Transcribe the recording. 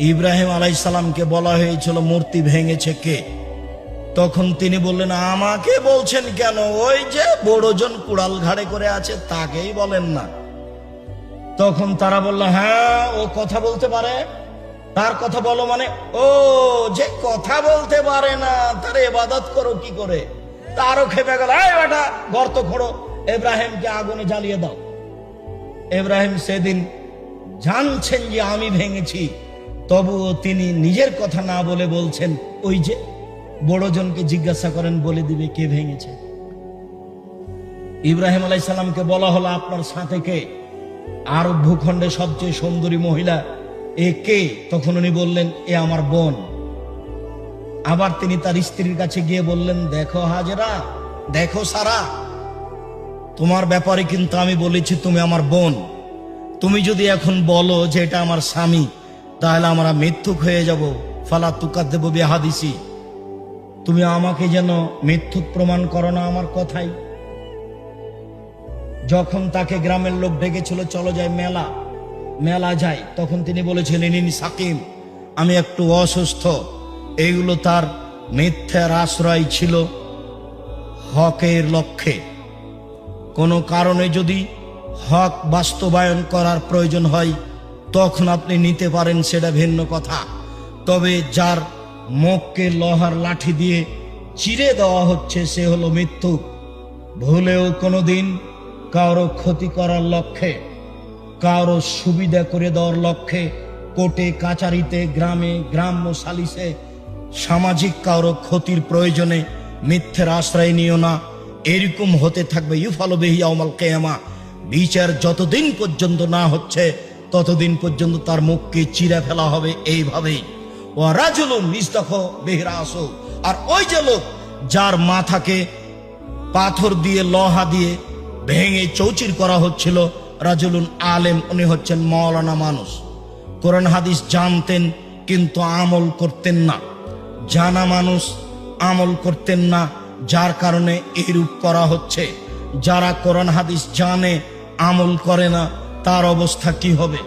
ইব্রাহিম আলাইহিস সালামকে বলা হয়েছিল মূর্তি ভেঙেছে কে? তখন তিনি বললেন, আমাকে বলছেন কেন? ওই যে বড়জন কুড়াল ঘাড়ে করে আছে তাকেই বলেন না। তখন তারা বলল, হ্যাঁ ও কথা বলতে পারে, তার কথা বলো মানে? ও যে কথা বলতে পারে না তার ইবাদত করো কি করে? তারও খেপে গেল, এই বেটা গর্ত খোঁড়ো, ইব্রাহিমকে আগুনে জ্বালিয়ে দাও। ইব্রাহিম সেদিন জানছেন যে আমি ভেঙেছি, তবুও তিনি নিজের কথা না বলে বলছেন, ওই যে বড়জনকে জিজ্ঞাসা করেন, বলে দিবে কে ভেঙেছে। ইব্রাহিম আলাইহিস সালামকে বলা হলো, আপনার সাথে কে? আরব ভূখণ্ডে সবচেয়ে সুন্দরী মহিলা এ কে? তখন উনি বললেন, এ আমার বোন। আবার তিনি তার স্ত্রীর কাছে গিয়ে বললেন, দেখো হাজেরা, দেখো সারা, তোমার ব্যাপারে কিন্তু আমি বলেছি তুমি আমার বোন। তুমি যদি এখন বলো যে এটা আমার স্বামী, তাহলে আমরা মিথ্যুক হয়ে যাব। ফালা তুকাদ্দিব বিহাদিসি, তুমি আমাকে যেন মিথ্যুক প্রমাণ করো না আমার কথাই। যখন তাকে গ্রামের লোক ডেকেছিল, চলো যাই মেলা যাই, তখন তিনি বলেছিলেন, ইনি সাকিম, আমি একটু অসুস্থ। এইগুলো তার মিথ্যার আশ্রয় ছিল হকের লক্ষ্যে। কোনো কারণে যদি হক বাস্তবায়ন করার প্রয়োজন হয় তখন আপনি নিতে পারেন, সেটা ভিন্ন কথা। তবে যার মুখকে লোহার লাঠি দিয়ে চিরে দেওয়া হচ্ছে সে হলো মিথ্যুক। ভুলেও কোনোদিন কারো ক্ষতি করার লক্ষ্যে, কারো সুবিধা করে দেওয়ার লক্ষ্যে কোর্টে কাচারিতে, গ্রামে, গ্রাম্য সালিসে, সামাজিক কারো ক্ষতির প্রয়োজনে মিথ্যের আশ্রয় নিও না। এরকম হতে থাকবে ইউফালু বিহি ইয়াউমাল কিয়ামা। বিচার যতদিন পর্যন্ত না হচ্ছে ততদিন পর্যন্ত তার মুখকে চিরে ফেলা হবে এইভাবেই। ওয়া রাজুলুন ইসতাখ বিহি রাসু, আর ওই যে লোক যার মাথাকে পাথর দিয়ে, লোহা দিয়ে ভেঙে চৌচির করা হচ্ছিল, রাজুলুন আলেম, উনি হচ্ছেন মাওলানা মানুষ। কোরআন হাদিস জানতেন কিন্তু আমল করতেন না। জানা মানুষ, আমল করতেন না, যার কারণে এইরূপ করা হচ্ছে। যারা কোরআন হাদিস জানে, আমল করে না, তার অবস্থা কি হবে?